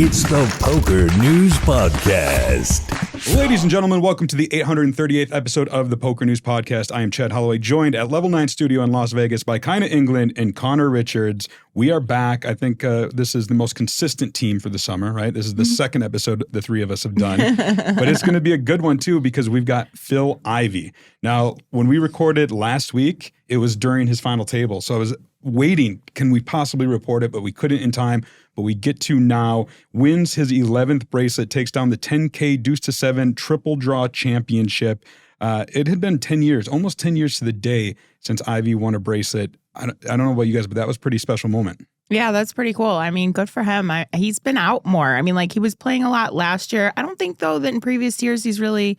It's the Poker News Podcast. Ladies and gentlemen, welcome to the 838th episode of the Poker News Podcast. I am Chad Holloway, joined at Level 9 Studio in Las Vegas by Kyna England and Connor Richards. We are back. I think this is the most consistent team for the summer, right? This is the second episode the three of us have done. But it's going to be a good one, too, because we've got Phil Ivey. Now, when we recorded last week, it was during his final table. So I was waiting, can we possibly report it? But we couldn't in time. But we get to now. Wins his 11th bracelet, takes down the 10K deuce to 7 triple draw championship. It had been 10 years, almost 10 years to the day since Ivey won a bracelet. I don't know about you guys, but that was a pretty special moment. Yeah, that's pretty cool. I mean, good for him. He's been out more. I mean, like, he was playing a lot last year. I don't think, though, that in previous years he's really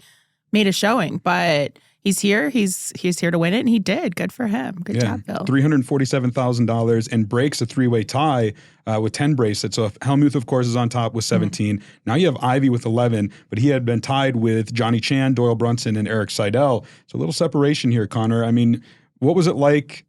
made a showing, but he's here. He's here to win it, and he did. Good for him. Good job, Phil. $347,000 and breaks a three-way tie with 10 bracelets. So if Helmuth, of course, is on top with 17. Now you have Ivey with 11, but he had been tied with Johnny Chan, Doyle Brunson, and Eric Seidel. So a little separation here, Connor. I mean, what was it like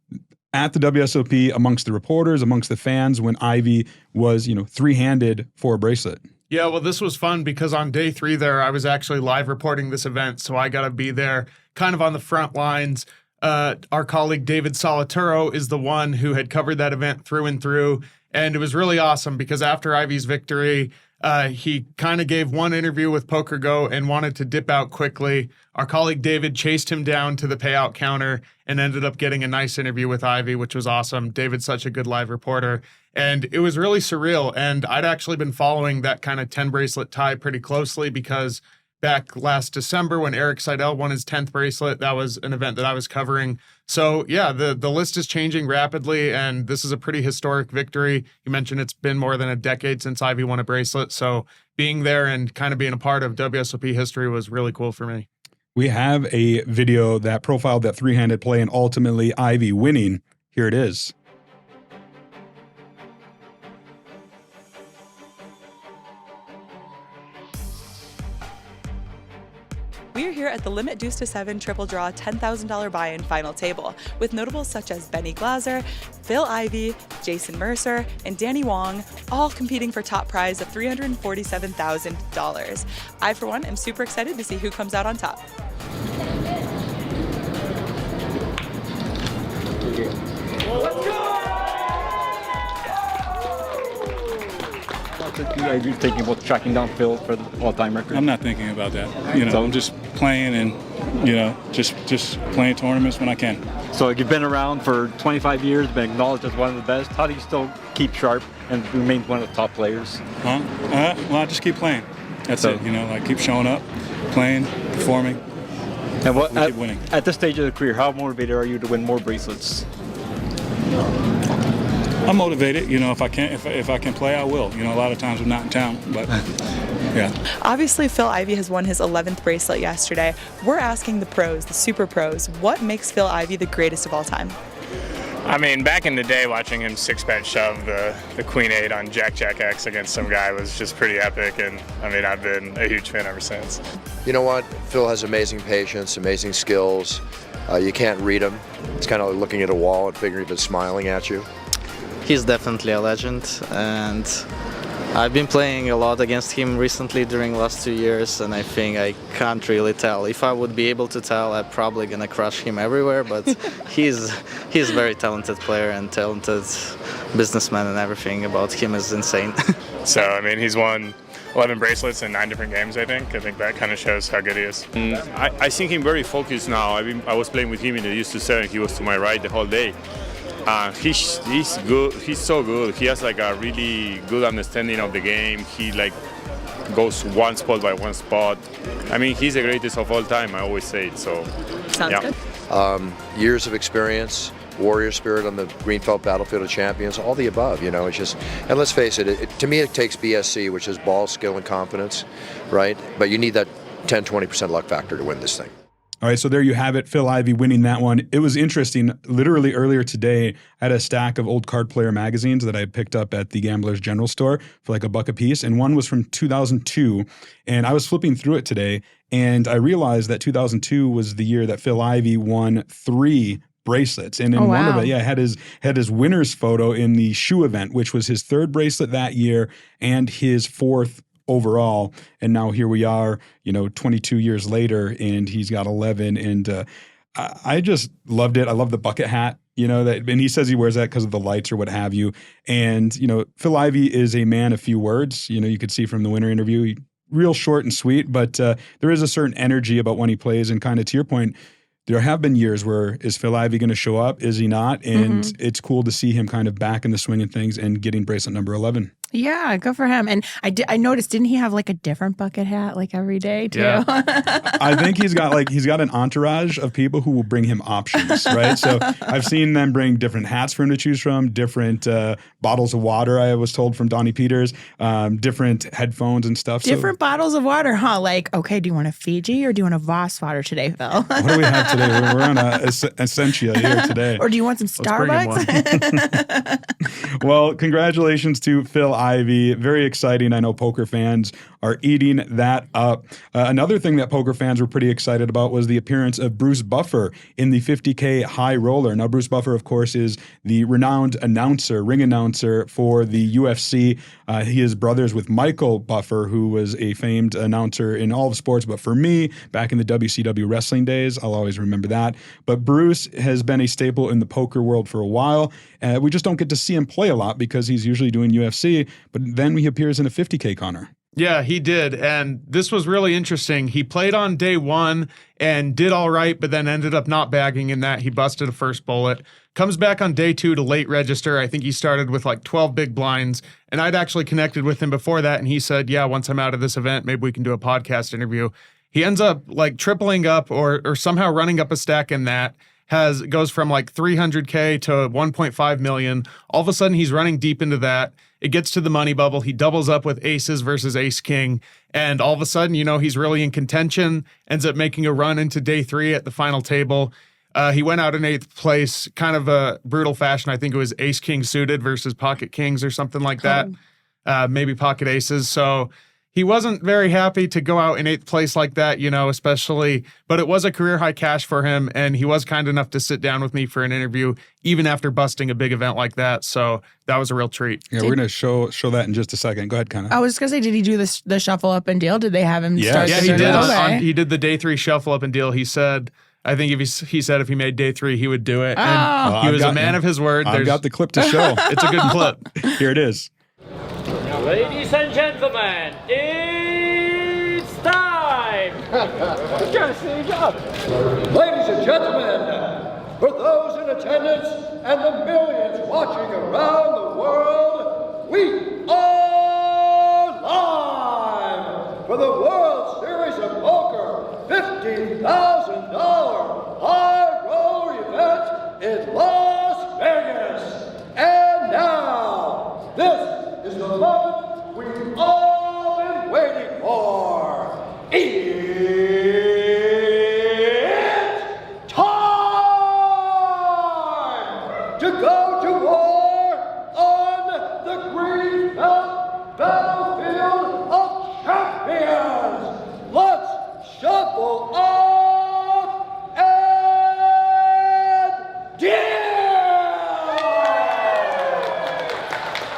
at the WSOP amongst the reporters, amongst the fans, when Ivey was, three-handed for a bracelet? Yeah, well, this was fun because on day 3 there, I was actually live reporting this event, so I got to be there kind of on the front lines. Our colleague David Solituro is the one who had covered that event through and through, and it was really awesome because after Ivey's victory, he kind of gave one interview with PokerGo and wanted to dip out quickly. Our colleague David chased him down to the payout counter and ended up getting a nice interview with Ivey, which was awesome. David's such a good live reporter. And it was really surreal. And I'd actually been following that kind of 10 bracelet tie pretty closely because back last December when Eric Seidel won his 10th bracelet, that was an event that I was covering. So yeah, the list is changing rapidly, and this is a pretty historic victory. You mentioned it's been more than a decade since Ivey won a bracelet. So being there and kind of being a part of WSOP history was really cool for me. We have a video that profiled that three-handed play and ultimately Ivey winning. Here it is. We are here at the Limit Deuce to 7 Triple Draw $10,000 buy-in final table with notables such as Benny Glaser, Phil Ivey, Jason Mercer, and Danny Wong, all competing for top prize of $347,000. I, for one, am super excited to see who comes out on top. Let's go! Are you thinking about tracking down Phil for the all-time record? I'm not thinking about that. I'm just playing and, just playing tournaments when I can. So you've been around for 25 years, been acknowledged as one of the best. How do you still keep sharp and remain one of the top players? Well, I just keep playing. That's it. Keep showing up, playing, performing, and keep winning. At this stage of the career, how motivated are you to win more bracelets? I'm motivated. If I can play, I will. A lot of times I'm not in town, but yeah. Obviously, Phil Ivey has won his 11th bracelet yesterday. We're asking the pros, the super pros, what makes Phil Ivey the greatest of all time? I mean, back in the day, watching him 6-bet shove the Queen 8 on Jack X against some guy was just pretty epic, and I mean, I've been a huge fan ever since. You know what? Phil has amazing patience, amazing skills. You can't read him. It's kind of like looking at a wall and figuring if it's smiling at you. He's definitely a legend, and I've been playing a lot against him recently during the last 2 years, and I think I can't really tell. If I would be able to tell, I'm probably gonna crush him everywhere, but he's a very talented player and talented businessman, and everything about him is insane. So, I mean, he's won 11 bracelets in 9 different games, I think. I think that kind of shows how good he is. I think him very focused now. I was playing with him in the deuce to 7. He was to my right the whole day. He's good. He's so good. He has like a really good understanding of the game. He goes one spot by one spot. I mean, he's the greatest of all time. I always say it. So, Sounds good. Years of experience, warrior spirit on the Greenfelt Battlefield of Champions, all the above. It's just, and let's face it, to me it takes BSC, which is ball, skill, and confidence, right? But you need that 10-20% luck factor to win this thing. All right, so there you have it. Phil Ivey winning that one. It was interesting. Literally earlier today, I had a stack of old card player magazines that I had picked up at the Gamblers General Store for like $1 a piece, and one was from 2002. And I was flipping through it today, and I realized that 2002 was the year that Phil Ivey won 3 bracelets. And in one of it, had his winner's photo in the shoe event, which was his 3rd bracelet that year and his 4th overall. And now here we are, 22 years later, and he's got 11. And I just loved it. I love the bucket hat, and he says he wears that because of the lights or what have you. And, Phil Ivey is a man of few words. You could see from the winner interview, real short and sweet, but there is a certain energy about when he plays. And kind of to your point, there have been years where is Phil Ivey going to show up? Is he not? And it's cool to see him kind of back in the swing of things and getting bracelet number 11. Yeah, good for him. And I noticed, didn't he have like a different bucket hat like every day too? Yeah. I think he's got an entourage of people who will bring him options, right? So I've seen them bring different hats for him to choose from, different bottles of water, I was told from Donnie Peters, different headphones and stuff. Different bottles of water, huh? Like, okay, do you want a Fiji or do you want a Voss water today, Phil? What do we have today? We're on a Essentia here today. Or do you want some Starbucks? Well, congratulations to Phil Ivey. Very exciting. I know poker fans are eating that up. Another thing that poker fans were pretty excited about was the appearance of Bruce Buffer in the 50K high roller. Now, Bruce Buffer, of course, is the renowned ring announcer for the UFC. He is brothers with Michael Buffer, who was a famed announcer in all of sports. But for me, back in the WCW wrestling days, I'll always remember that. But Bruce has been a staple in the poker world for a while. We just don't get to see him play a lot because he's usually doing UFC. But then he appears in a 50K, Connor. Yeah, he did. And this was really interesting. He played on day 1 and did all right, but then ended up not bagging in that. He busted a first bullet. Comes back on day 2 to late register. I think he started with like 12 big blinds. And I'd actually connected with him before that. And he said, yeah, once I'm out of this event, maybe we can do a podcast interview. He ends up like tripling up or somehow running up a stack in that. Goes from like 300K to 1.5 million. All of a sudden, he's running deep into that. It gets to the money bubble. He doubles up with aces versus ace king. And all of a sudden, he's really in contention, ends up making a run into day 3 at the final table. He went out in 8th place, kind of a brutal fashion. I think it was ace king suited versus pocket kings or something like that. Maybe pocket aces. So he wasn't very happy to go out in 8th place like that, especially, but it was a career high cash for him. And he was kind enough to sit down with me for an interview, even after busting a big event like that. So that was a real treat. Yeah, we're going to show that in just a second. Go ahead, Kyna. I was going to say, did he do the shuffle up and deal? Did they have him start? Yeah, he did. He did the day 3 shuffle up and deal. He said, I think he said if he made day 3, he would do it. And he was a man of his word. I've got the clip to show. It's a good clip. Here it is. Ladies and gentlemen, it's time! Ladies and gentlemen, for those in attendance and the millions watching around the world, we are live for the World Series of Poker $50,000 high roller event in Las Vegas. And now, this is the moment we've all been waiting for. It's time to go to war on the green belt battlefield of champions. Let's shuffle off and deal!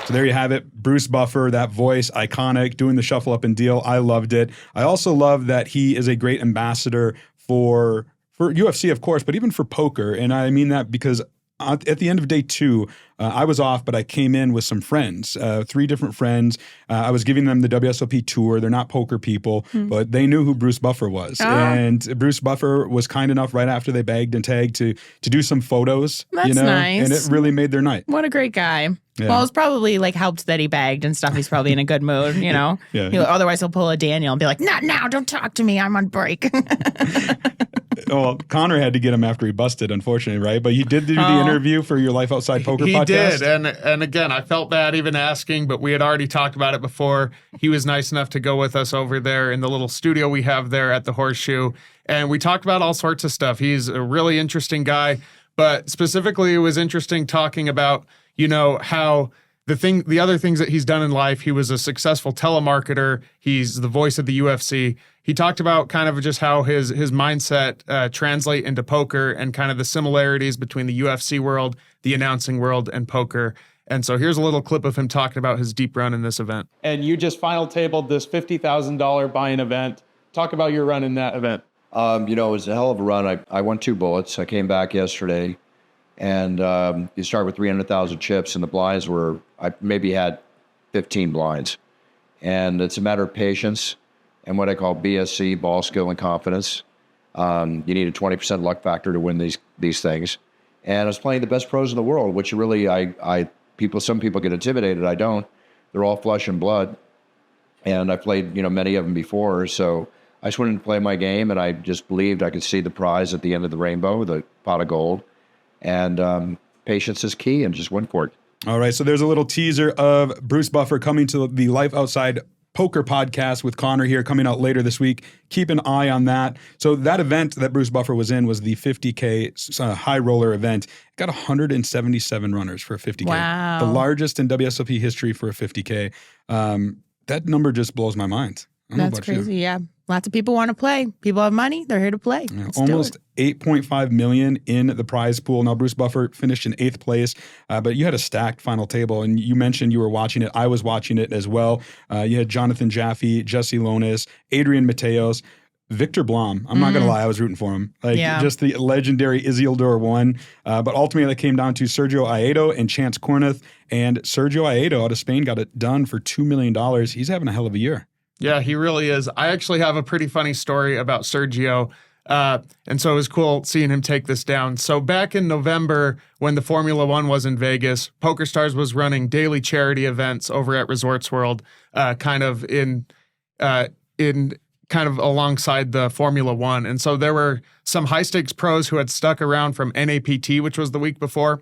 So there you have it. Bruce Buffer, that voice, iconic, doing the shuffle up and deal. I loved it. I also love that he is a great ambassador for UFC, of course, but even for poker. And I mean that because at the end of day 2, I was off, but I came in with some friends, 3 different friends. I was giving them the WSOP tour. They're not poker people, but they knew who Bruce Buffer was. And Bruce Buffer was kind enough right after they bagged and tagged to do some photos. That's nice. And it really made their night. What a great guy. Yeah. Well, it's probably like helped that he bagged and stuff. He's probably in a good mood, Yeah. Otherwise, he'll pull a Daniel and be like, "Not now, don't talk to me. I'm on break." Well, Connor had to get him after he busted, unfortunately, right? But you did do the interview for your Life Outside Poker podcast. He did, and again, I felt bad even asking, but we had already talked about it before. He was nice enough to go with us over there in the little studio we have there at the Horseshoe, and we talked about all sorts of stuff. He's a really interesting guy, but specifically, it was interesting talking about how the other things that he's done in life, he was a successful telemarketer. He's the voice of the UFC. He talked about kind of just how his mindset translate into poker and kind of the similarities between the UFC world, the announcing world, and poker. And so here's a little clip of him talking about his deep run in this event. And you just final tabled this $50,000 buy-in event. Talk about your run in that event. It was a hell of a run. I won 2 bullets. I came back yesterday, and you start with 300,000 chips, and the blinds I maybe had 15 blinds. And it's a matter of patience and what I call BSC, ball skill and confidence. You need a 20% luck factor to win these things. And I was playing the best pros in the world, which really some people get intimidated. I don't. They're all flesh and blood. And I played, many of them before. So I just wanted to play my game, and I just believed I could see the prize at the end of the rainbow, the pot of gold. And patience is key, and just went for it. All right, so there's a little teaser of Bruce Buffer coming to the Life Outside Poker podcast with Connor here, coming out later this week. Keep an eye on that. So that event that Bruce Buffer was in was the 50K high roller event. It got 177 runners for a 50K. Wow. The largest in WSOP history for a 50K. That number just blows my mind. That's crazy, yeah. Lots of people want to play. People have money. They're here to play. Yeah, almost $8.5 million in the prize pool. Now, Bruce Buffer finished in 8th place, but you had a stacked final table, and you mentioned you were watching it. I was watching it as well. You had Jonathan Jaffe, Jesse Lonis, Adrian Mateos, Victor Blom. I'm not going to lie, I was rooting for him. Just the legendary Isildur won. But ultimately, it came down to Sergio Aido and Chance Corneth. And Sergio Aido out of Spain got it done for $2 million. He's having a hell of a year. Yeah, he really is. I actually have a pretty funny story about Sergio. And so it was cool seeing him take this down. So back in November, when the Formula One was in Vegas, PokerStars was running daily charity events over at Resorts World, kind of alongside the Formula One. And so there were some high stakes pros who had stuck around from NAPT, which was the week before.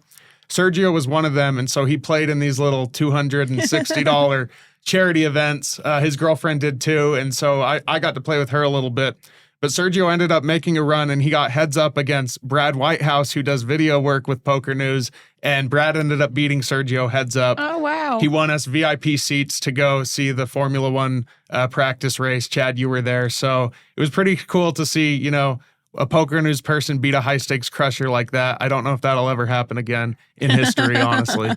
Sergio was one of them. And so he played in these little $260 charity events. His girlfriend did too. And so I got to play with her a little bit. But Sergio ended up making a run, and he got heads up against Brad Whitehouse, who does video work with Poker News. And Brad ended up beating Sergio heads up. Oh, wow. He won us VIP seats to go see the Formula One practice race. Chad, you were there. So it was pretty cool to see, a Poker News person beat a high stakes crusher like that. I don't know if that'll ever happen again in history, honestly.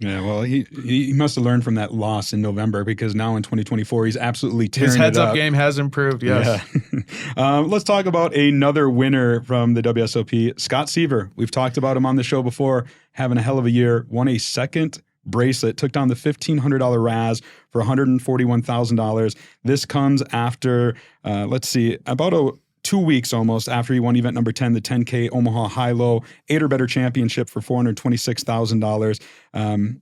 Yeah, well, he must have learned from that loss in November, because now in 2024, he's absolutely tearing His it up. heads-up game has improved, yes. Yeah. Let's talk about another winner from the WSOP, Scott Seiver. We've talked about him on the show before, having a hell of a year, won a second bracelet, took down the $1,500 Raz for $141,000. This comes after, about 2 weeks almost after he won event number 10, the 10K Omaha High-Low 8 or better championship for $426,000.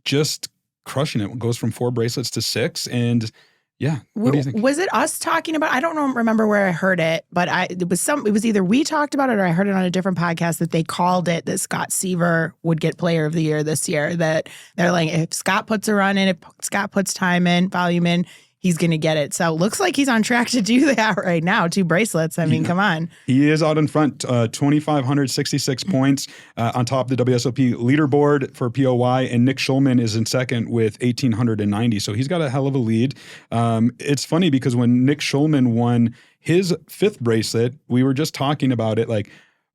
Just crushing it. Goes from 4 bracelets to 6. And yeah, what do you think? Was it us talking about? I don't remember where I heard it, but it was either we talked about it or I heard it on a different podcast that they called it that Scott Seiver would get Player of the Year this year. That they're like, if Scott puts a run in, if Scott puts volume in, he's going to get it. So it looks like he's on track to do that right now. 2 bracelets. I mean, come on. He is out in front, 2,566 points on top of the WSOP leaderboard for POY, and Nick Schulman is in second with 1,890. So he's got a hell of a lead. It's funny because when Nick Schulman won his 5th bracelet, we were just talking about it like,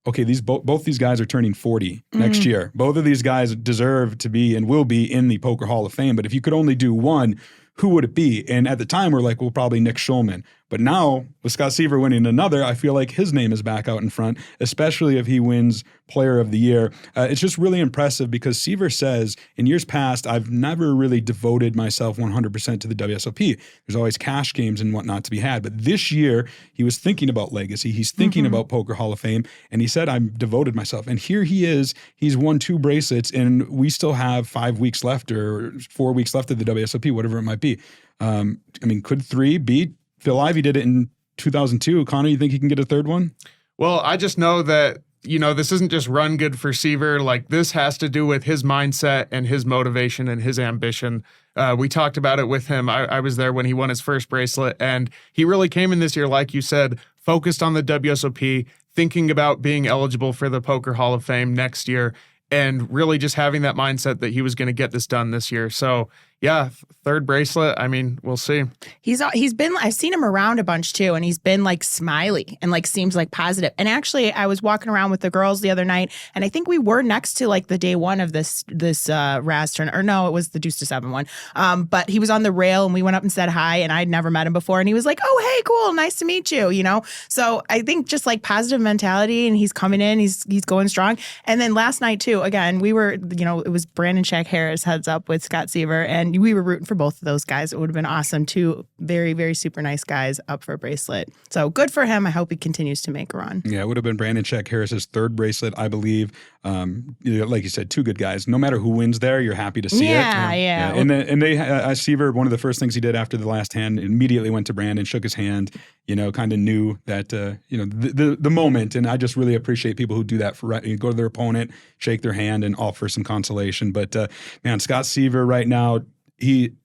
okay, both these guys are turning 40 next year. Both of these guys deserve to be and will be in the Poker Hall of Fame. But if you could only do one, who would it be? And at the time, we're like, well, probably Nick Schulman. But now, with Scott Seiver winning another, I feel like his name is back out in front, especially if he wins Player of the Year. It's just really impressive because Seiver says, in years past, I've never really devoted myself 100% to the WSOP. There's always cash games and whatnot to be had. But this year, he was thinking about legacy. He's thinking about Poker Hall of Fame. And he said, I've devoted myself. And here he is. He's won 2 bracelets, and we still have 5 weeks left or 4 weeks left of the WSOP, whatever it might be. Could 3 beat? Phil Ivey did it in 2002. Connor, you think he can get a 3rd one? Well, I just know that, this isn't just run good for Seiver. Like, this has to do with his mindset and his motivation and his ambition. We talked about it with him. I was there when he won his first bracelet, and he really came in this year, like you said, focused on the WSOP, thinking about being eligible for the Poker Hall of Fame next year. and really just having that mindset that he was going to get this done this year. So yeah, third bracelet. I mean, we'll see. He's been, I've seen him around a bunch too, and he's been like smiley and like seems like positive. And actually, I was walking around with the girls the other night, and I think we were next to like the day one of this Raz tournament, or no, it was the Deuce to 7 one. But he was on the rail, and we went up and said hi, and I'd never met him before, and he was like, "Oh, hey, cool, nice to meet you," you know. So I think just like positive mentality, and he's coming in, he's going strong. And then last night too, again, we were, you know, it was Brandon Shaq Harris heads up with Scott Seiver, and we were rooting for both of those guys. It would have been awesome. Two very, very super nice guys up for a bracelet. So good for him. I hope he continues to make a run. Yeah, it would have been Brandon Shaq Harris's third bracelet, I believe. Like you said, two good guys. No matter who wins there, you're happy to see it. Yeah. And they Seiver, one of the first things he did after the last hand, immediately went to Brandon, shook his hand, you know, kind of knew that, you know, the moment. And I just really appreciate people who do that for you go to their opponent, shake their hand, and offer some consolation. But man, Scott Seiver right now,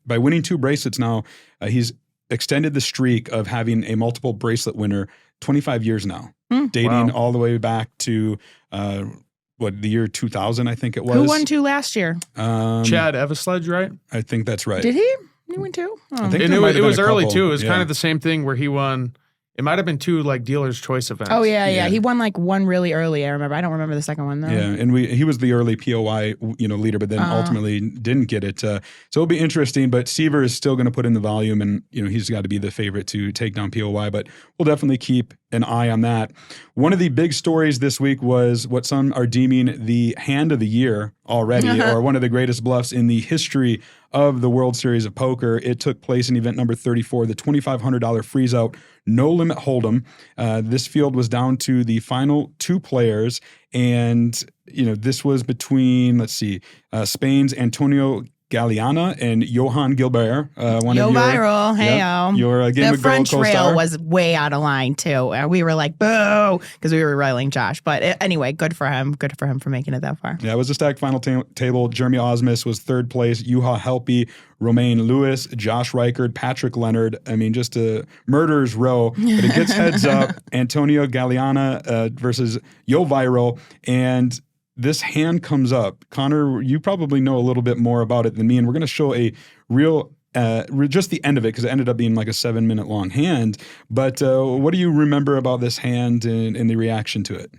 by winning two bracelets now, he's extended the streak of having a multiple bracelet winner 25 years now, dating all the way back to the year 2000, I think it was. Who won two last year? Chad Eversledge, right? I think that's right. Did he? He won two? Oh. I think and it was early too. It was kind of the same thing where he won. It might have been two like dealer's choice events. Oh yeah. He won like one really early. I remember. I don't remember the second one though. Yeah, and he was the early POY leader, but then ultimately didn't get it. So it'll be interesting. But Seiver is still going to put in the volume, and he's got to be the favorite to take down POY. But we'll definitely keep an eye on that. One of the big stories this week was what some are deeming the hand of the year already, or one of the greatest bluffs in the history of the World Series of Poker. It took place in event number 34, the $2,500 freeze-out No Limit Hold'em. This field was down to the final two players, and this was between Spain's Antonio Galiana and Johan Gilbert. Viral, heyo. Your Game the of Girl French co-star. rail was way out of line too. We were like, boo, because we were riling Josh. But anyway, good for him. Good for him for making it that far. Yeah, it was a stacked final table. Jeremy Osmus was third place. Juha Helpy, Romain Lewis, Josh Reichard, Patrick Leonard. I mean, just a murderer's row. But it gets heads up. Antonio Galiana versus Yo Viral. And this hand comes up. Connor, you probably know a little bit more about it than me, and we're going to show a real, just the end of it, because it ended up being like a 7-minute long hand. But what do you remember about this hand and the reaction to it?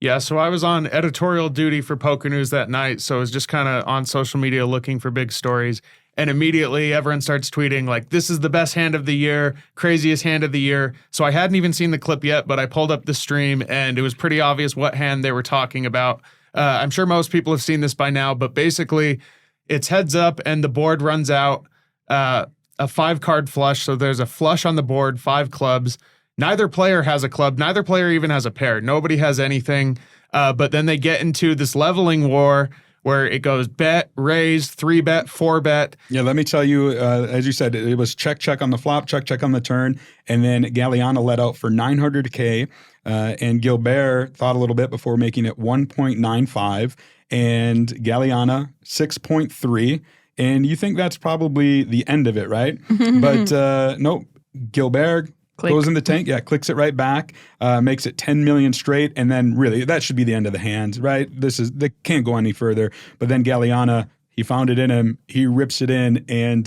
Yeah, so I was on editorial duty for Poker News that night, so I was just kind of on social media looking for big stories. And immediately everyone starts tweeting like, this is the best hand of the year, craziest hand of the year. So I hadn't even seen the clip yet, but I pulled up the stream, and it was pretty obvious what hand they were talking about. I'm sure most people have seen this by now, but basically it's heads up and the board runs out a 5-card flush. So there's a flush on the board, 5 clubs. Neither player has a club. Neither player even has a pair. Nobody has anything. But then they get into this leveling war where it goes bet, raise, 3-bet, 4-bet. Yeah, let me tell you, as you said, it was check on the flop, check on the turn, and then Galiana let out for 900K, and Gilbert thought a little bit before making it 1.95, and Galiana 6.3, and you think that's probably the end of it, right? But nope, Gilbert goes in the tank, clicks it right back, makes it 10 million straight, and then really that should be the end of the hand, right? They can't go any further. But then Galiana, he found it in him, he rips it in, and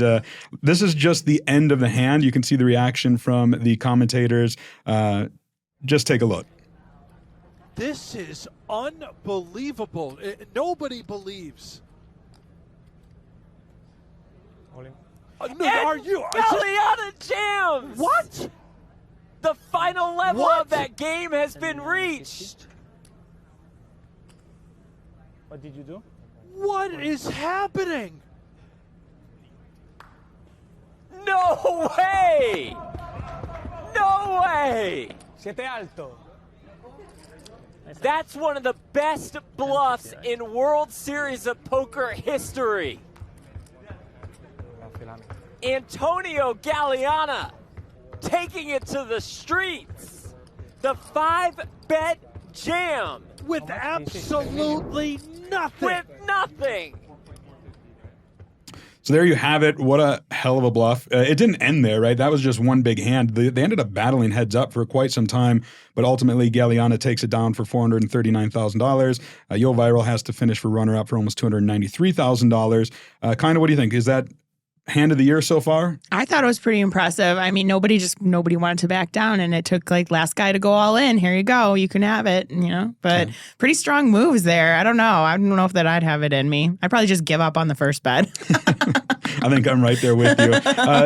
this is just the end of the hand. You can see the reaction from the commentators. Just take a look. This is unbelievable. Nobody believes. Are you? Galiana jams! What? The final level of that game has been reached. What did you do? What is happening? No way! No way! Siete alto. That's one of the best bluffs in World Series of Poker history. Antonio Galiana taking it to the streets. The 5-bet jam. With absolutely nothing. With nothing. So there you have it. What a hell of a bluff. It didn't end there, right? That was just one big hand. They ended up battling heads up for quite some time, but ultimately Galiana takes it down for $439,000. Yo Viral has to finish for runner-up for almost $293,000. Kyna, what do you think? Is that hand of the year so far? I thought it was pretty impressive. I mean, nobody wanted to back down, and it took like last guy to go all in. Here you go. You can have it, but pretty strong moves there. I don't know. I don't know if that I'd have it in me. I'd probably just give up on the first bet. I think I'm right there with you.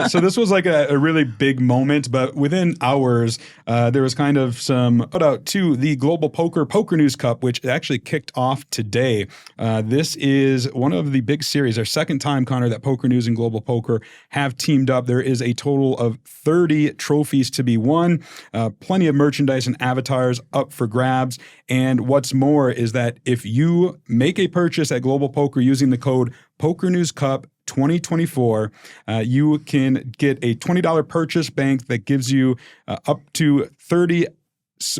So this was like a really big moment, but within hours, there was kind of some put out to the Global Poker News Cup, which actually kicked off today. This is one of the big series, our second time, Connor, that Poker News and Global Poker have teamed up. There is a total of 30 trophies to be won, plenty of merchandise and avatars up for grabs. And what's more is that if you make a purchase at Global Poker using the code PokerNewsCup 2024, you can get a $20 purchase bank that gives you up to 30.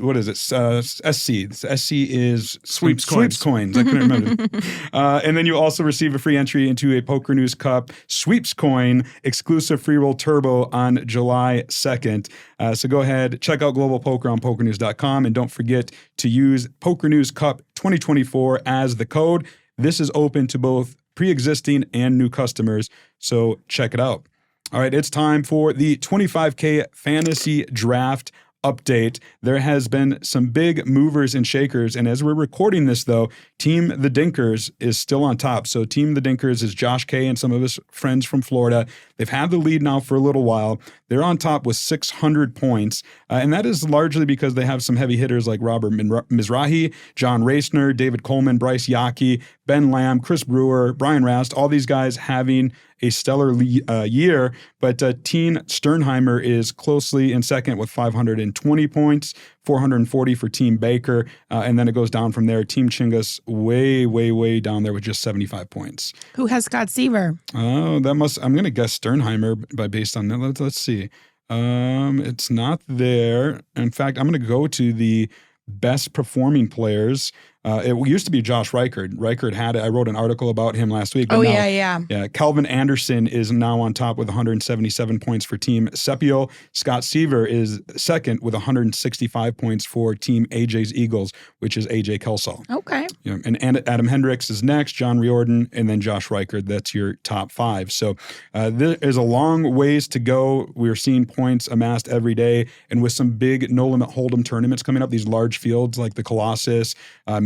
What is it? SC. SC is Sweeps coins. I couldn't remember. And then you also receive a free entry into a Poker News Cup Sweeps coin exclusive free roll turbo on July 2nd. So go ahead, check out Global Poker on PokerNews.com, and don't forget to use Poker News Cup 2024 as the code. This is open to both pre-existing and new customers, so check it out. All right, it's time for the 25K Fantasy Draft update. There has been some big movers and shakers, and as we're recording this, though, Team The Dinkers is still on top. So Team The Dinkers is Josh K and some of his friends from Florida. They've had the lead now for a little while. They're on top with 600 points, and that is largely because they have some heavy hitters like Robert Mizrahi, John Racner, David Coleman, Bryce Yockey, Ben Lamb, Chris Brewer, Brian Rast, all these guys having a stellar year, but Teen Sternheimer is closely in second with 520 points, 440 for Team Baker, and then it goes down from there. Team Chingas way down there with just 75 points. Who has Scott Seiver? Oh, I'm going to guess Sternheimer based on that. Let's see. It's not there. In fact, I'm going to go to the best performing players. It used to be Josh Reichard. Reichard had it. I wrote an article about him last week. Oh, yeah. Calvin Anderson is now on top with 177 points for Team Sepio. Scott Seiver is second with 165 points for Team AJ's Eagles, which is AJ Kelsall. Okay. Yeah, and Adam Hendricks is next, John Riordan, and then Josh Reichard. That's your top five. So there is a long ways to go. We're seeing points amassed every day, and with some big no-limit hold'em tournaments coming up, these large fields like the Colossus,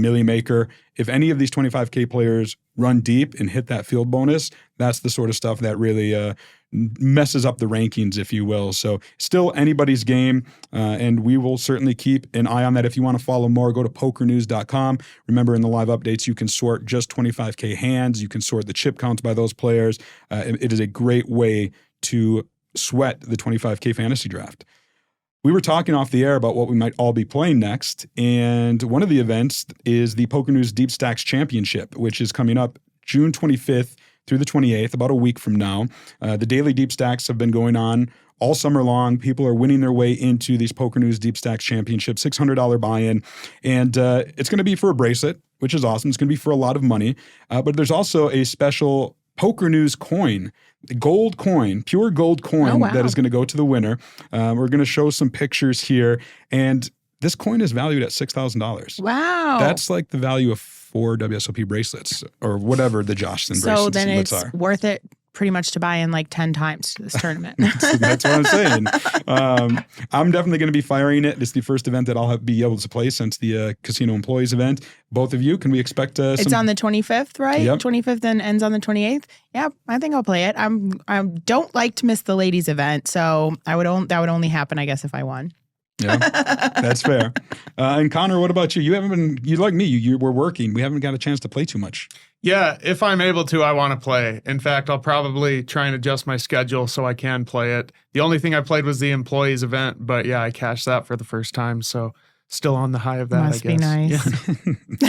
Millie Maker. If any of these 25K players run deep and hit that field bonus, that's the sort of stuff that really messes up the rankings, if you will. So still anybody's game, and we will certainly keep an eye on that. If you want to follow more, go to pokernews.com. Remember, in the live updates, you can sort just 25K hands. You can sort the chip counts by those players. It is a great way to sweat the 25K fantasy draft. We were talking off the air about what we might all be playing next, and one of the events is the Poker News Deepstacks Championship, which is coming up June 25th through the 28th, about a week from now. The daily Deepstacks have been going on all summer long. People are winning their way into these Poker News Deepstacks Championship, $600 buy-in, and it's going to be for a bracelet, which is awesome. It's going to be for a lot of money, but there's also a special Poker News coin, gold coin, pure gold coin that is going to go to the winner. We're going to show some pictures here, and this coin is valued at $6,000. Wow. That's like the value of 4 WSOP bracelets or whatever the Joshson bracelets are. So then it's worth it pretty much to buy in like 10 times to this tournament. That's what I'm saying. I'm definitely going to be firing it. It's the first event that I'll be able to play since the casino employees event. Both of you, can we expect It's on the 25th, right? Yep. 25th and ends on the 28th. Yeah, I think I'll play it. I don't like to miss the ladies event, so that would only happen, I guess, if I won. Yeah, that's fair. And Connor, what about you? You like me, you were working. We haven't got a chance to play too much. Yeah, if I'm able to, I want to play. In fact, I'll probably try and adjust my schedule so I can play it. The only thing I played was the employees event, but yeah, I cashed that for the first time, so still on the high of that, Must I guess. be nice. Yeah.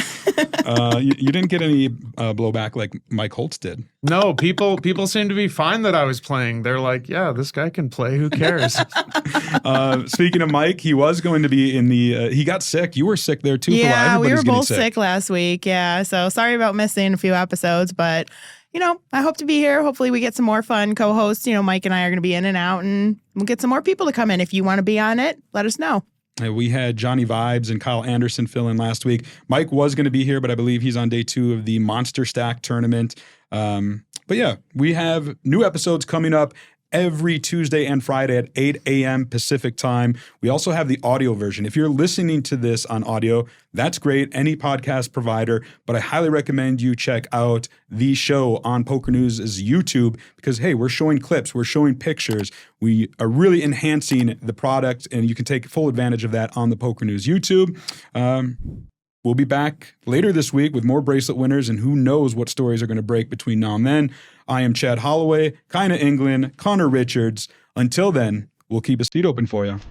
You didn't get any blowback like Mike Holtz did. No, people seem to be fine that I was playing. They're like, yeah, this guy can play. Who cares? Speaking of Mike, he was going to be in the he got sick. You were sick there too. Yeah, we were both sick last week. Yeah, so sorry about missing a few episodes, but I hope to be here. Hopefully we get some more fun co-hosts. Mike and I are going to be in and out, and we'll get some more people to come in. If you want to be on it, let us know. We had Johnny Vibes and Kyle Anderson fill in last week. Mike was going to be here, but I believe he's on day 2 of the Monster Stack tournament. But yeah, we have new episodes coming up every Tuesday and Friday at 8 a.m. Pacific time. We also have the audio version. If you're listening to this on audio, that's great, any podcast provider, but I highly recommend you check out the show on Poker News' YouTube because, hey, we're showing clips, we're showing pictures. We are really enhancing the product, and you can take full advantage of that on the Poker News YouTube. We'll be back later this week with more bracelet winners, and who knows what stories are going to break between now and then. I am Chad Holloway, Kyna England, Connor Richards. Until then, we'll keep a seat open for you.